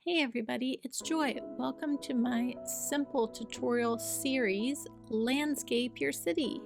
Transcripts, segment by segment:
Hey everybody, it's Joy. Welcome to my simple tutorial series, Landscape Your City.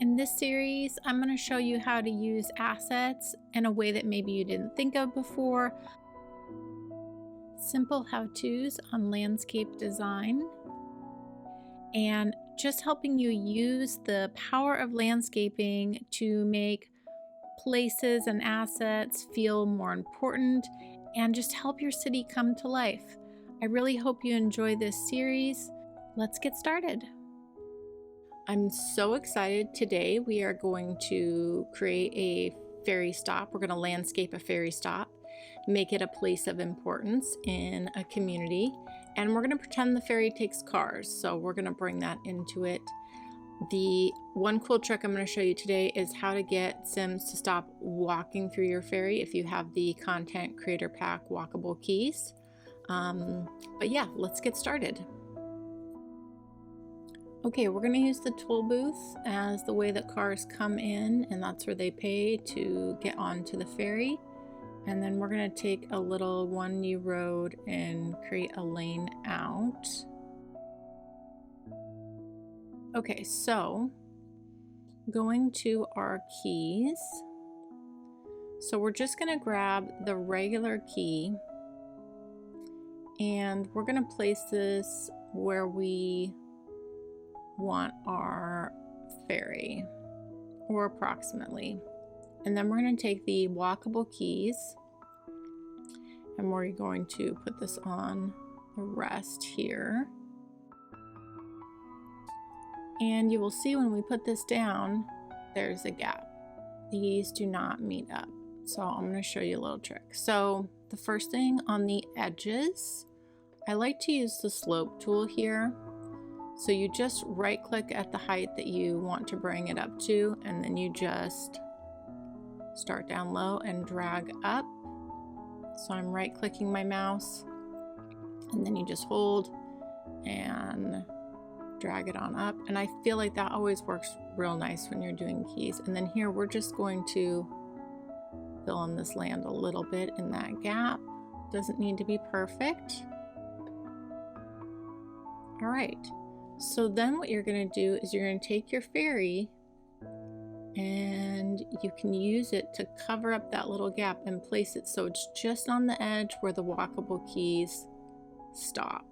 In this series, I'm going to show you how to use assets in a way that maybe you didn't think of before. Simple how-tos on landscape design. And just helping you use the power of landscaping to make places and assets feel more important and just help your city come to life. I really hope you enjoy this series. Let's get started. I'm so excited. Today we are going to create a ferry stop. We're going to landscape a ferry stop, make it a place of importance in a community, and we're going to pretend the ferry takes cars. So we're going to bring that into it. The one cool trick I'm going to show you today is how to get Sims to stop walking through your ferry if you have the Content Creator Pack walkable keys. But yeah, let's get started. Okay, we're going to use the toll booth as the way that cars come in, and that's where they pay to get onto the ferry. And then we're going to take a little one new road and create a lane out. Okay, so going to our keys. So we're just going to grab the regular key and we're going to place this where we want our ferry, or approximately. And then we're going to take the walkable keys and we're going to put this on the rest here. And you will see when we put this down, there's a gap. These do not meet up. So I'm going to show you a little trick. So the first thing on the edges, I like to use the slope tool here. So you just right click at the height that you want to bring it up to, and then you just start down low and drag up. So I'm right clicking my mouse, and then you just hold and drag it on up, and I feel like that always works real nice when you're doing keys. And then here we're just going to fill in this land a little bit in that gap. Doesn't need to be perfect. All right, so then what you're going to do is you're going to take your ferry and you can use it to cover up that little gap and place it so it's just on the edge where the walkable keys stop.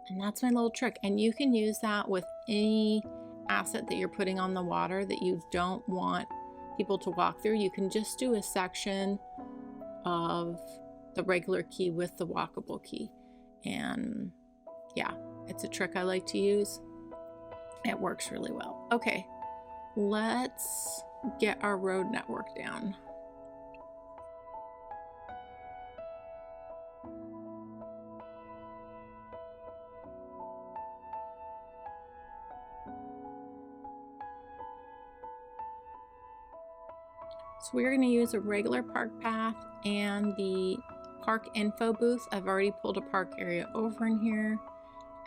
And that's my little trick. And you can use that with any asset that you're putting on the water that you don't want people to walk through. You can just do a section of the regular key with the walkable key. And yeah, it's a trick I like to use. It works really well. Okay, let's get our road network down. So we're going to use a regular park path and the park info booth. I've already pulled a park area over in here,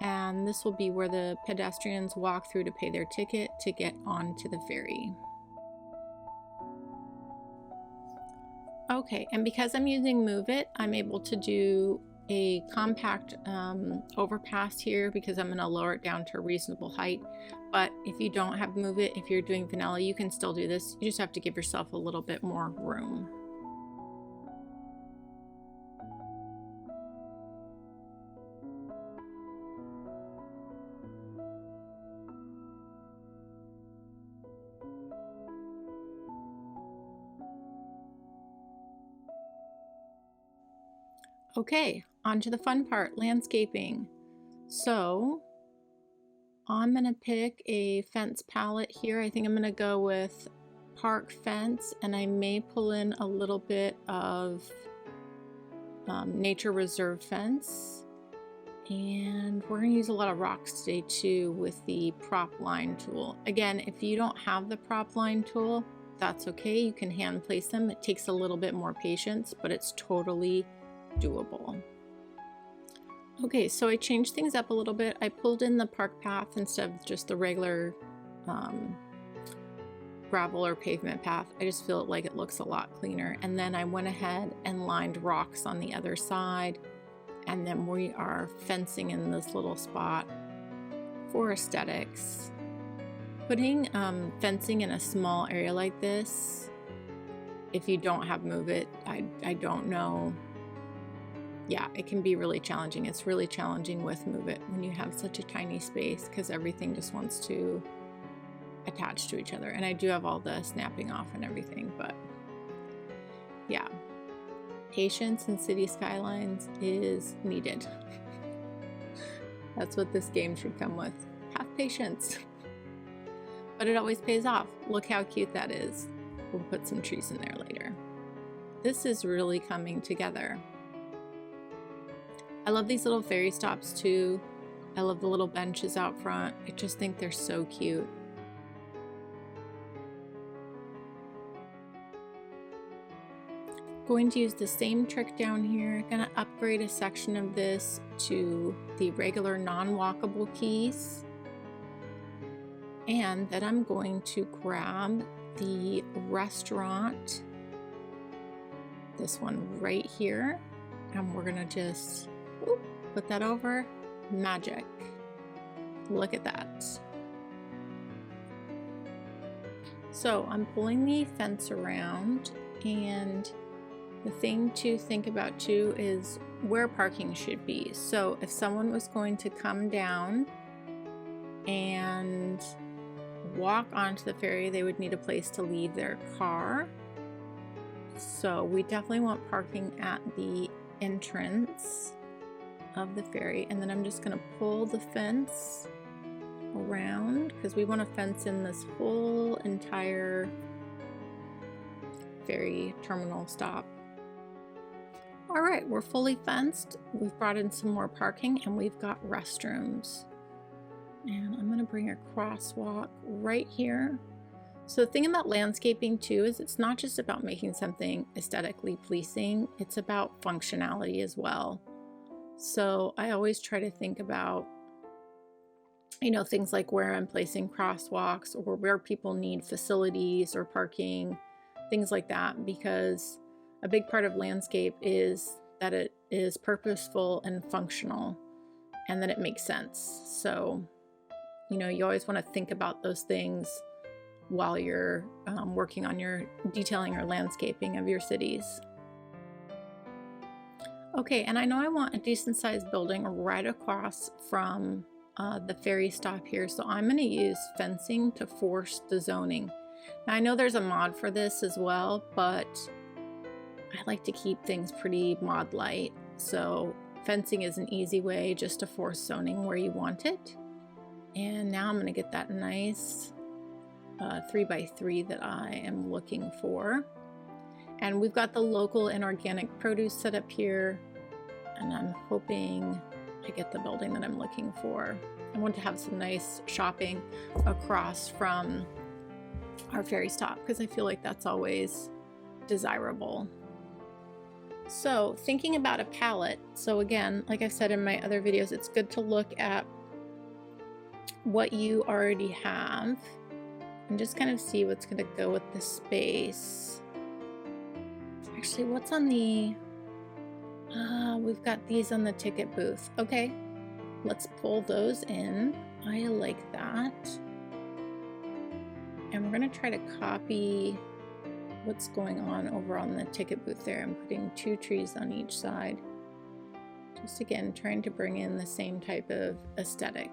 and this will be where the pedestrians walk through to pay their ticket to get onto the ferry. Okay, and because I'm using Move It, I'm able to do a compact overpass here because I'm going to lower it down to a reasonable height. But if you don't have Move It, if you're doing vanilla, you can still do this. You just have to give yourself a little bit more room. Okay, on to the fun part, landscaping. So I'm gonna pick a fence palette here. I think I'm gonna go with park fence, and I may pull in a little bit of nature reserve fence. And we're gonna use a lot of rocks today too with the prop line tool. Again, if you don't have the prop line tool, that's okay. You can hand place them. It takes a little bit more patience, but it's totally doable. Okay, so I changed things up a little bit. I pulled in the park path instead of just the regular gravel or pavement path. I just feel like it looks a lot cleaner. And then I went ahead and lined rocks on the other side. And then we are fencing in this little spot for aesthetics. Putting fencing in a small area like this, if you don't have Move It, I don't know. Yeah, it can be really challenging. It's really challenging with Move It when you have such a tiny space because everything just wants to attach to each other. And I do have all the snapping off and everything, but yeah. Patience in City Skylines is needed. That's what this game should come with. Have patience. But it always pays off. Look how cute that is. We'll put some trees in there later. This is really coming together. I love these little ferry stops too. I love the little benches out front. I just think they're so cute. Going to use the same trick down here. Gonna upgrade a section of this to the regular non-walkable keys. And then I'm going to grab the restaurant, this one right here, and we're gonna just put that over. Magic. Look at that. So I'm pulling the fence around, and the thing to think about too is where parking should be. So if someone was going to come down and walk onto the ferry, they would need a place to leave their car. So we definitely want parking at the entrance of the ferry. And then I'm just going to pull the fence around because we want to fence in this whole entire ferry terminal stop. All right, we're fully fenced. We've brought in some more parking and we've got restrooms. And I'm gonna bring a crosswalk right here. So the thing about landscaping too is it's not just about making something aesthetically pleasing, it's about functionality as well. So I always try to think about, you know, things like where I'm placing crosswalks or where people need facilities or parking, things like that, because a big part of landscape is that it is purposeful and functional and that it makes sense. So, you know, you always want to think about those things while you're working on your detailing or landscaping of your cities. Okay, and I know I want a decent sized building right across from the ferry stop here, so I'm going to use fencing to force the zoning. Now I know there's a mod for this as well, but I like to keep things pretty mod light, so fencing is an easy way just to force zoning where you want it. And now I'm going to get that nice 3x3 that I am looking for. And we've got the local and organic produce set up here, and I'm hoping I get the building that I'm looking for. I want to have some nice shopping across from our ferry stop because I feel like that's always desirable. So thinking about a palette, so again, like I've said in my other videos, it's good to look at what you already have and just kind of see what's going to go with the space. Actually, what's on the, we've got these on the ticket booth. Okay, let's pull those in. I like that. And we're going to try to copy what's going on over on the ticket booth there. I'm putting 2 trees on each side. Just again, trying to bring in the same type of aesthetic.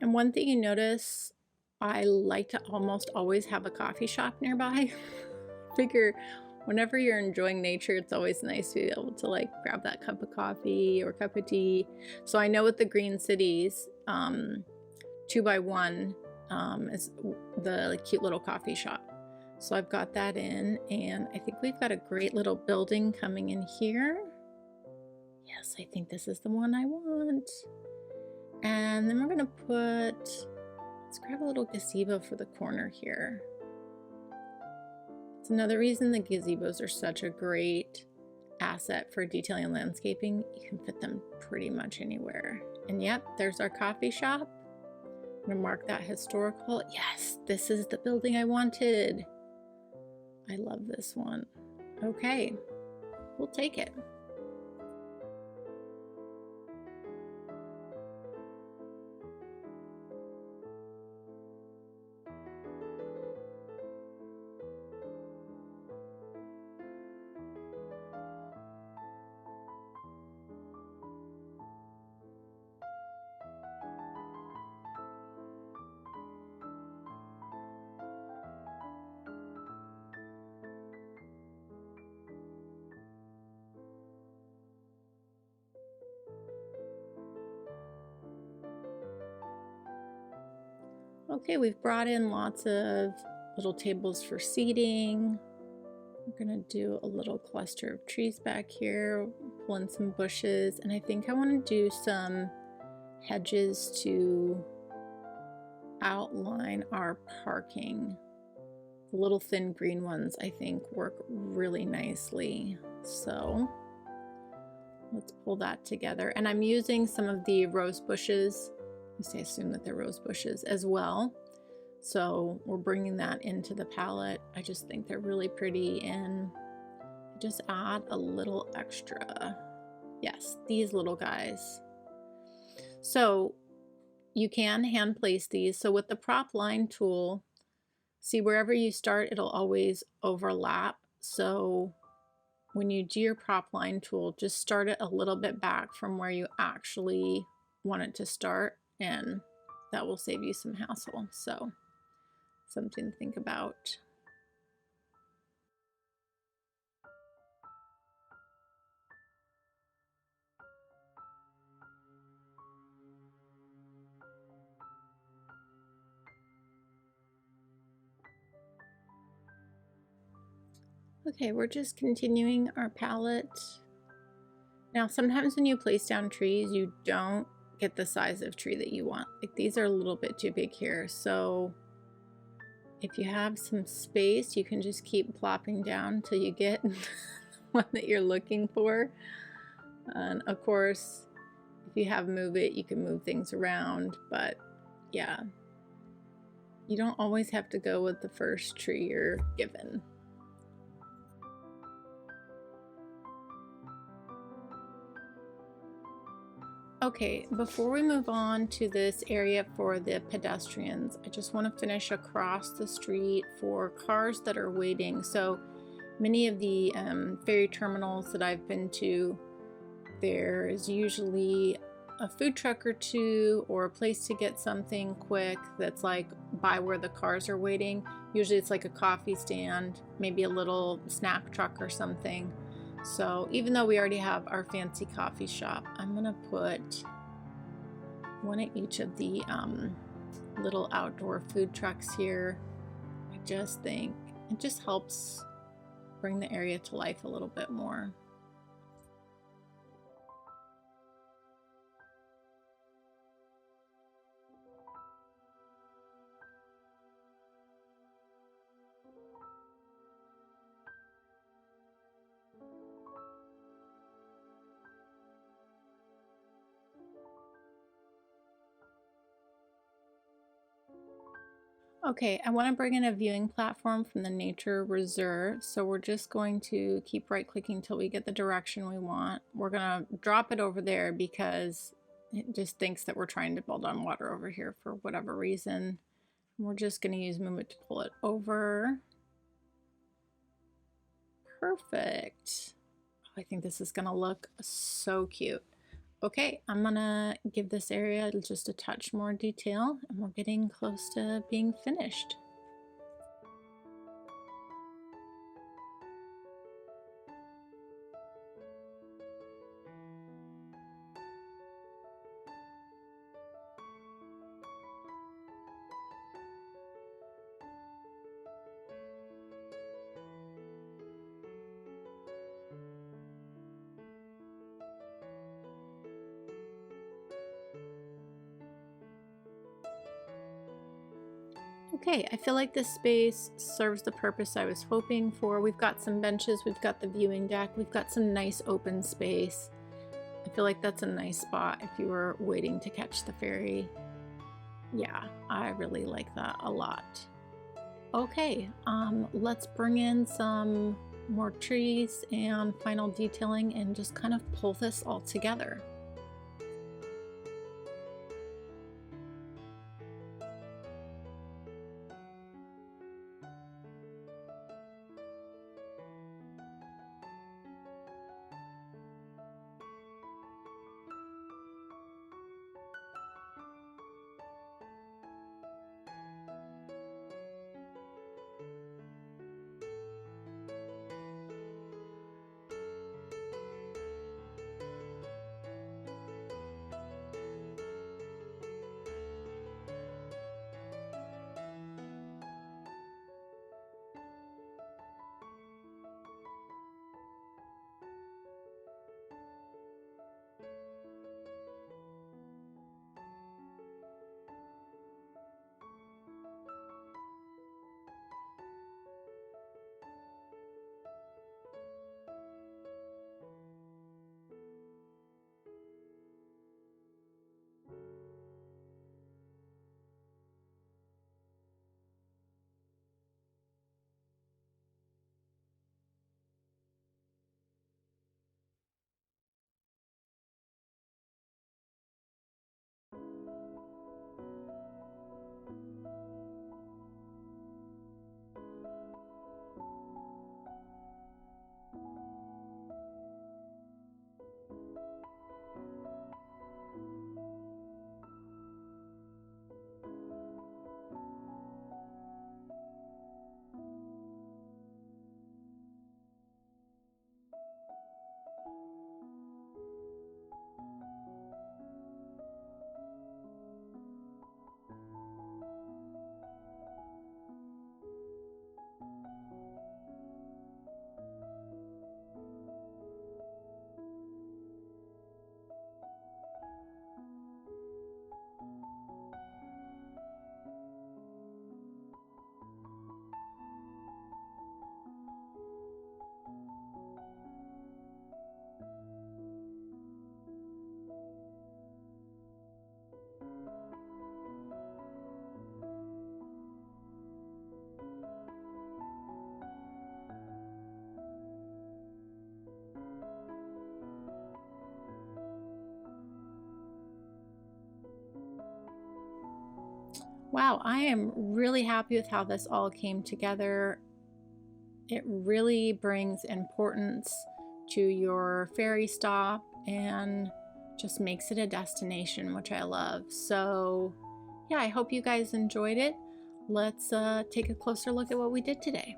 And one thing you notice, I like to almost always have a coffee shop nearby. Figure whenever you're enjoying nature, it's always nice to be able to like grab that cup of coffee or cup of tea. So I know with the green cities, 2x1 is the like, cute little coffee shop. So I've got that in, and I think we've got a great little building coming in here. Yes, I think this is the one I want. And then we're gonna put, let's grab a little gazebo for the corner here. It's another reason the gazebos are such a great asset for detailing and landscaping, you can fit them pretty much anywhere. And yep, there's our coffee shop. I'm gonna mark that historical. Yes, this is the building I wanted. I love this one. Okay, we'll take it. Okay, we've brought in lots of little tables for seating. We're gonna do a little cluster of trees back here, pull in some bushes, and I think I want to do some hedges to outline our parking. The little thin green ones I think work really nicely. So let's pull that together. And I'm using some of the rose bushes. I assume that they're rose bushes as well. So we're bringing that into the palette. I just think they're really pretty and just add a little extra. Yes, these little guys. So you can hand place these. So with the prop line tool, see wherever you start, it'll always overlap. So when you do your prop line tool, just start it a little bit back from where you actually want it to start, and that will save you some hassle. So something to think about. Okay, we're just continuing our palette. Now, sometimes when you place down trees, you don't get the size of tree that you want. Like these are a little bit too big here. So if you have some space, you can just keep plopping down till you get the one that you're looking for. And of course, if you have move it, you can move things around, but yeah, you don't always have to go with the first tree you're given. Okay, before we move on to this area for the pedestrians, I just want to finish across the street for cars that are waiting. So many of the ferry terminals that I've been to, there is usually a food truck or two or a place to get something quick that's like by where the cars are waiting. Usually it's like a coffee stand, maybe a little snack truck or something. So even though we already have our fancy coffee shop, I'm gonna put one at each of the little outdoor food trucks here. I just think it just helps bring the area to life a little bit more. Okay, I want to bring in a viewing platform from the nature reserve. So we're just going to keep right clicking until we get the direction we want. We're going to drop it over there because it just thinks that we're trying to build on water over here for whatever reason. We're just going to use move it to pull it over. Perfect. Oh, I think this is going to look so cute. Okay, I'm gonna give this area just a touch more detail, and we're getting close to being finished. Okay, I feel like this space serves the purpose I was hoping for. We've got some benches, we've got the viewing deck, we've got some nice open space. I feel like that's a nice spot if you were waiting to catch the ferry. Yeah, I really like that a lot. Okay, let's bring in some more trees and final detailing and just kind of pull this all together. Wow, I am really happy with how this all came together. It really brings importance to your ferry stop and just makes it a destination, which I love. So yeah, I hope you guys enjoyed it. Let's take a closer look at what we did today.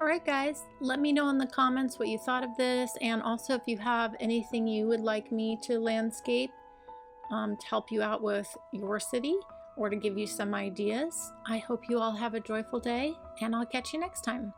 All right, guys, let me know in the comments what you thought of this, and also if you have anything you would like me to landscape to help you out with your city or to give you some ideas. I hope you all have a joyful day, and I'll catch you next time.